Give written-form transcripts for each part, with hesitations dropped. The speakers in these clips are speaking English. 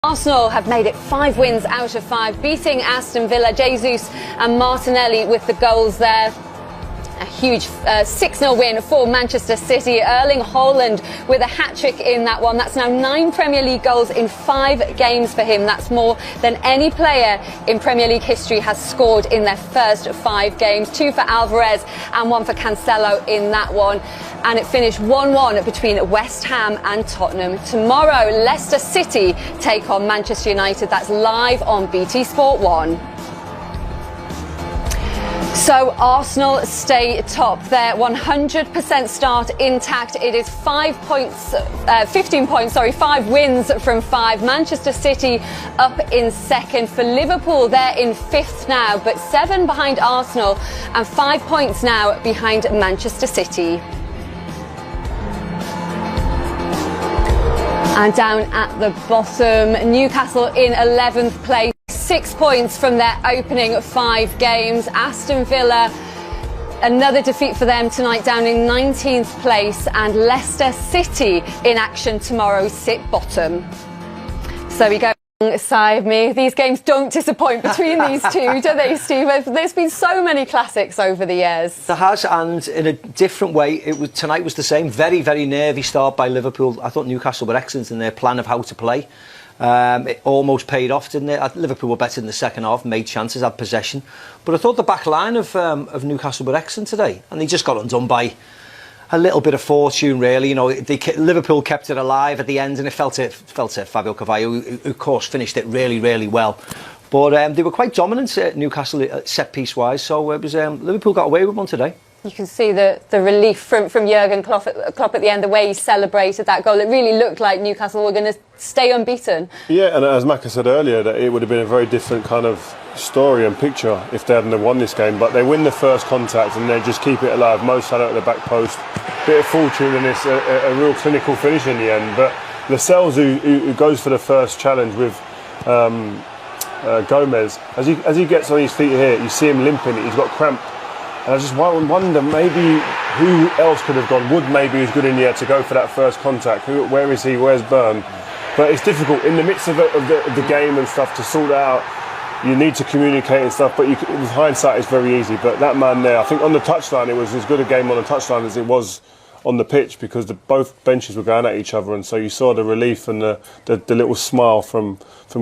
Arsenal have made it 5 wins out of 5, beating Aston Villa. Jesus and Martinelli with the goals there. A huge 6-0 win for Manchester City. Erling Haaland with a hat-trick in that one. That's now 9 Premier League goals in 5 games for him. That's more than any player in Premier League history has scored in their first 5 games. 2 for Alvarez and 1 for Cancelo in that one. And it finished 1-1 between West Ham and Tottenham. Tomorrow, Leicester City take on Manchester United. That's live on BT Sport 1. So Arsenal stay top. Their 100% start intact. It is 5 wins from 5. Manchester City up in second. For Liverpool, they're in 5th now, but 7 behind Arsenal and 5 points now behind Manchester City. And down at the bottom, Newcastle in 11th place. 6 points from their opening 5 games. Aston Villa, another defeat for them tonight, down in 19th place. And Leicester City in action tomorrow, sit bottom. So we go alongside me. These games don't disappoint between these two, do they, Steve? There's been so many classics over the years. There has, and in a different way. Tonight was the same. Very, very nervy start by Liverpool. I thought Newcastle were excellent in their plan of how to play. It almost paid off, didn't it? Liverpool were better in the second half, made chances, had possession. But I thought the back line of Newcastle were excellent today. And they just got undone by a little bit of fortune, really. You know, Liverpool kept it alive at the end, and it felt to Fabio Carvalho, who of course finished it really, really well. But they were quite dominant at Newcastle set-piece-wise. So it was Liverpool got away with one today. You can see the relief from Jurgen Klopp at the end, the way he celebrated that goal. It really looked like Newcastle were going to stay unbeaten. Yeah, and as Maka said earlier, that it would have been a very different kind of story and picture if they hadn't won this game. But they win the first contact and they just keep it alive. Mo Salah at the back post, bit of fortune, and it's a real clinical finish in the end. But Lascelles, who goes for the first challenge with Gomez, as he gets on his feet here, you see him limping. He's got cramp. And I just wonder maybe who else could have gone. Wood maybe is good in the air to go for that first contact. Where is he? Where's Byrne? But it's difficult in the midst of the game and stuff to sort that out. You need to communicate and stuff, but with hindsight it's very easy. But that man there, I think on the touchline, it was as good a game on the touchline as it was on the pitch, because both benches were going at each other, and so you saw the relief and the little smile from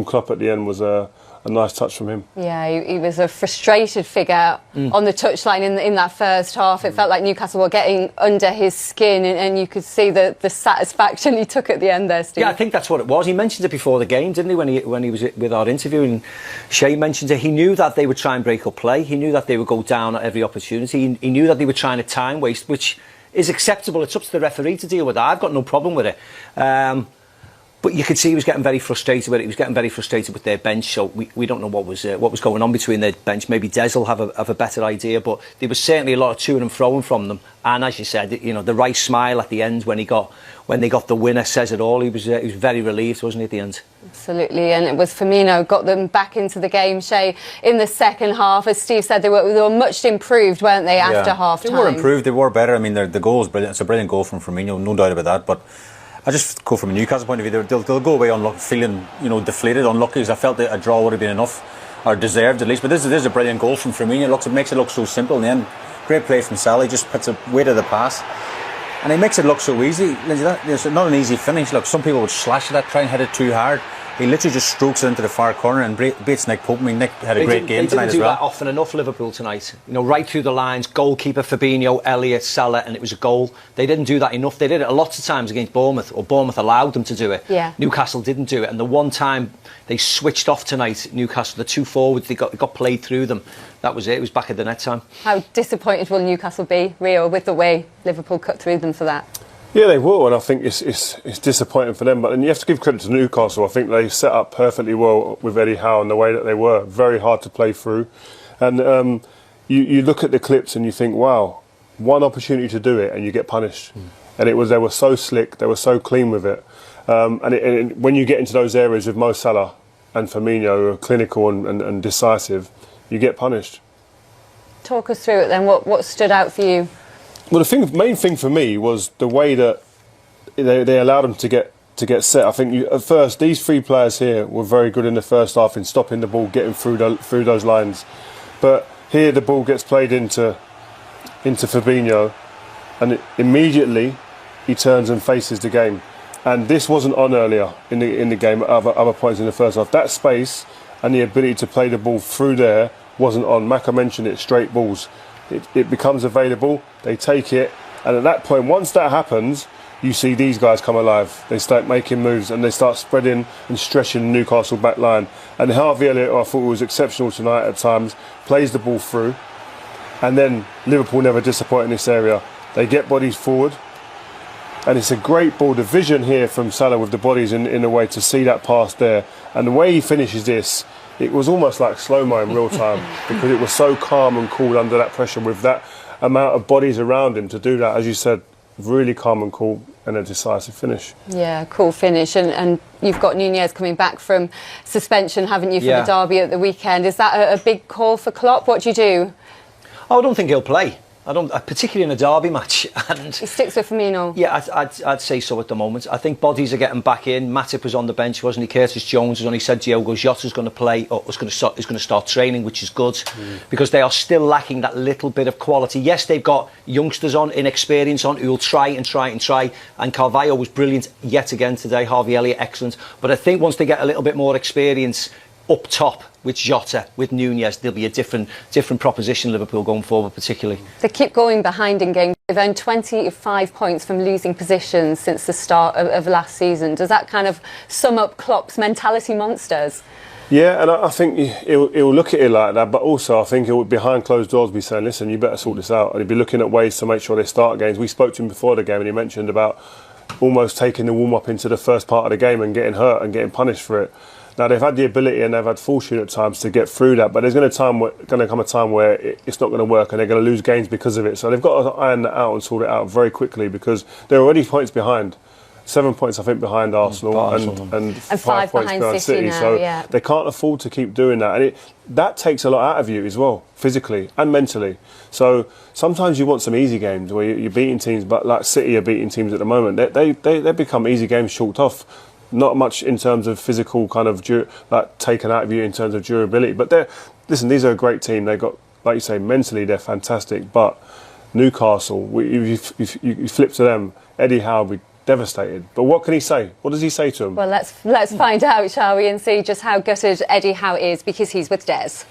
Klopp at the end was a nice touch from him. Yeah, he was a frustrated figure on the touchline in that first half. It felt like Newcastle were getting under his skin, and you could see the satisfaction he took at the end there, Steve. Yeah, I think that's what it was. He mentioned it before the game, didn't he, when he was with our interview, and Shea mentioned it. He knew that they would try and break up play. He knew that they would go down at every opportunity. He knew that they were trying to time waste, which is acceptable. It's up to the referee to deal with that. I've got no problem with it. But you could see he was getting very frustrated with it. He was getting very frustrated with their bench. So we don't know what was going on between their bench. Maybe Des will have a better idea. But there was certainly a lot of to and fro from them. And as you said, you know, the right smile at the end when they got the winner says it all. He was very relieved, wasn't he, at the end? Absolutely, and it was Firmino got them back into the game, Shea, in the second half. As Steve said, they were much improved, weren't they, after half time? They were improved. They were better. I mean, the goal was brilliant. It's a brilliant goal from Firmino, no doubt about that. But I just go from a Newcastle point of view, they'll go away feeling, you know, deflated, unlucky, because I felt that a draw would have been enough, or deserved at least. But this is a brilliant goal from Firmino. It makes it look so simple in the end. Great play from Salah. He just puts a weight of the pass, and he makes it look so easy. It's not an easy finish. Look, some people would slash that, try and hit it too hard. He literally just strokes it into the far corner and beats Nick Pope. I mean, Nick had a great game tonight as well. They didn't do that often enough, Liverpool, tonight. You know, right through the lines, goalkeeper, Fabinho, Elliott, Salah, and it was a goal. They didn't do that enough. They did it a lot of times against Bournemouth, or Bournemouth allowed them to do it. Yeah. Newcastle didn't do it. And the one time they switched off tonight, Newcastle, the 2 forwards, they got played through them. That was it. It was back at the net time. How disappointed will Newcastle be, Rio, with the way Liverpool cut through them for that? Yeah, they will, and I think it's disappointing for them. But then you have to give credit to Newcastle. I think they set up perfectly well with Eddie Howe and the way that they were. Very hard to play through. And you look at the clips and you think, wow, one opportunity to do it and you get punished. And they were so slick, they were so clean with it. And when you get into those areas with Mo Salah and Firmino, who are clinical and decisive, you get punished. Talk us through it then. What stood out for you? Well, the main thing for me was the way that they allowed them to get to get set. I think at first these three players here were very good in the first half in stopping the ball, getting through those lines. But here the ball gets played into Fabinho, and immediately he turns and faces the game. And this wasn't on earlier in the game at other points in the first half. That space and the ability to play the ball through there wasn't on. Maka mentioned it, straight balls. It becomes available, they take it, and at that point, once that happens, you see these guys come alive. They start making moves and they start spreading and stretching the Newcastle back line. And Harvey Elliott, I thought, was exceptional tonight at times, plays the ball through, and then Liverpool never disappoint in this area. They get bodies forward, and it's a great ball. The vision here from Salah with the bodies in a way to see that pass there. And the way he finishes this, it was almost like slow-mo in real time because it was so calm and cool under that pressure with that amount of bodies around him to do that, as you said, really calm and cool and a decisive finish. Yeah, cool finish. And you've got Nunez coming back from suspension, haven't you, for the derby at the weekend. Is that a big call for Klopp? What do you do? I don't think he'll play. I don't, particularly in a derby match. And he sticks with Firmino. Yeah, I'd say so at the moment. I think bodies are getting back in. Matip was on the bench, wasn't he? Curtis Jones has only said Diogo Jota's going to play, or is going to start training, which is good, because they are still lacking that little bit of quality. Yes, they've got youngsters on, inexperience on, who will try. And Carvalho was brilliant yet again today. Harvey Elliott, excellent. But I think once they get a little bit more experience up top with Jota, with Nunez, there'll be a different proposition Liverpool going forward, particularly. They keep going behind in games. They've earned 25 points from losing positions since the start of last season. Does that kind of sum up Klopp's mentality monsters? Yeah, and I think he'll look at it like that, but also I think he'll, behind closed doors, be saying, listen, you better sort this out. And he'll be looking at ways to make sure they start games. We spoke to him before the game and he mentioned about almost taking the warm-up into the first part of the game and getting hurt and getting punished for it. Now, they've had the ability and they've had fortune at times to get through that, but there's going to come a time where it's not going to work and they're going to lose games because of it. So they've got to iron that out and sort it out very quickly because they're already points behind. 7 points, I think, behind Arsenal and 5 points behind City. Now, so they can't afford to keep doing that. And that takes a lot out of you as well, physically and mentally. So sometimes you want some easy games where you're beating teams, but like City are beating teams at the moment. They become easy games chalked off. Not much in terms of physical kind of taken out of you in terms of durability. But listen, these are a great team. They've got, like you say, mentally they're fantastic. But Newcastle, you flip to them, Eddie Howe will be devastated. But what can he say? What does he say to them? Well, let's find out, shall we, and see just how gutted Eddie Howe is because he's with Des.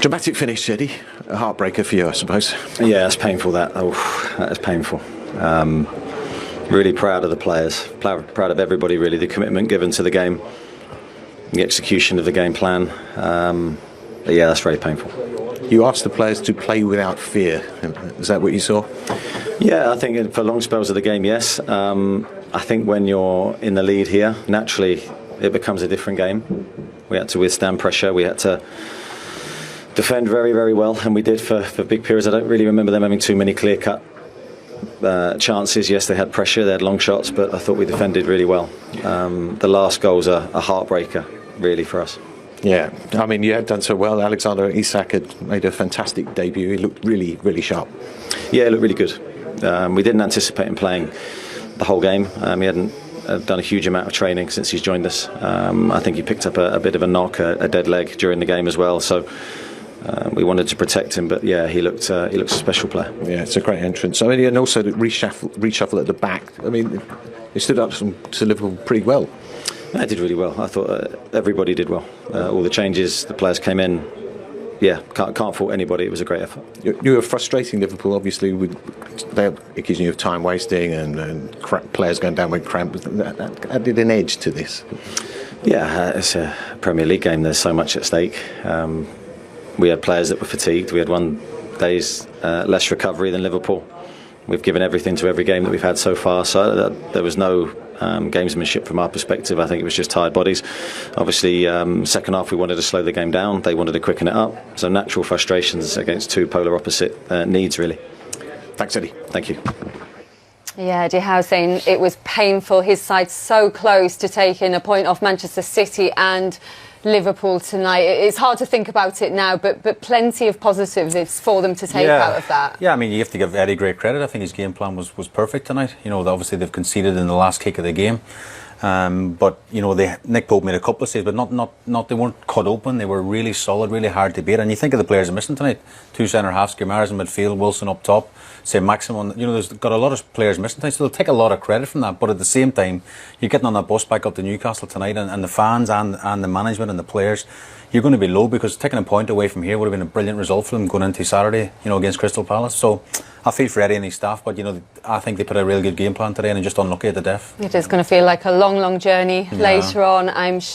Dramatic finish, Eddie. A heartbreaker for you, I suppose. Yeah, it's painful. That is painful. Really proud of the players, proud of everybody really, the commitment given to the game, the execution of the game plan. But yeah, that's very painful. You asked the players to play without fear. Is that what you saw? Yeah, I think for long spells of the game, yes. I think when you're in the lead here, naturally it becomes a different game. We had to withstand pressure, we had to defend very, very well, and we did for big periods. I don't really remember them having too many clear-cut chances. Yes, they had pressure, they had long shots, but I thought we defended really well. The last goal's a heartbreaker, really, for us. Yeah, I mean, you had done so well. Alexander Isak had made a fantastic debut. He looked really, really sharp. Yeah, he looked really good. We didn't anticipate him playing the whole game. He hadn't done a huge amount of training since he's joined us. I think he picked up a bit of a knock, a dead leg during the game as well. So we wanted to protect him, but yeah, he looked a special player. Yeah, it's a great entrance. I mean, and also the reshuffle at the back. I mean, he stood up to Liverpool pretty well. I did really well. I thought everybody did well. All the changes, the players came in. Yeah, can't fault anybody. It was a great effort. You were frustrating Liverpool, obviously, with they're accusing you of time wasting and players going down with cramp. That added an edge to this. Yeah, it's a Premier League game. There's so much at stake. We had players that were fatigued. We had one day's less recovery than Liverpool. We've given everything to every game that we've had so far, so there was no gamesmanship from our perspective. I think it was just tired bodies. Obviously, second half we wanted to slow the game down. They wanted to quicken it up. So natural frustrations against two polar opposite needs, really. Thanks, Eddie. Thank you. Yeah, Eddie Howe saying it was painful. His side so close to taking a point off Manchester City and Liverpool tonight. It's hard to think about it now, but plenty of positives it's for them to take out of that. Yeah, I mean, you have to give Eddie great credit. I think his game plan was perfect tonight. You know, obviously they've conceded in the last kick of the game. But you know, Nick Pope made a couple of saves, but not they weren't cut open. They were really solid, really hard to beat. And you think of the players missing tonight: two centre halves, Guimaraes in midfield, Wilson up top, say Maximum. You know, there's got a lot of players missing tonight, so they'll take a lot of credit from that. But at the same time, you're getting on that bus back up to Newcastle tonight, and the fans and the management and the players, you're going to be low, because taking a point away from here would have been a brilliant result for them going into Saturday, you know, against Crystal Palace. So I feel for Eddie and his staff, but you know, I think they put a real good game plan today, and they're just unlucky at the death. It is going to feel like a long, long journey later on, I'm sure.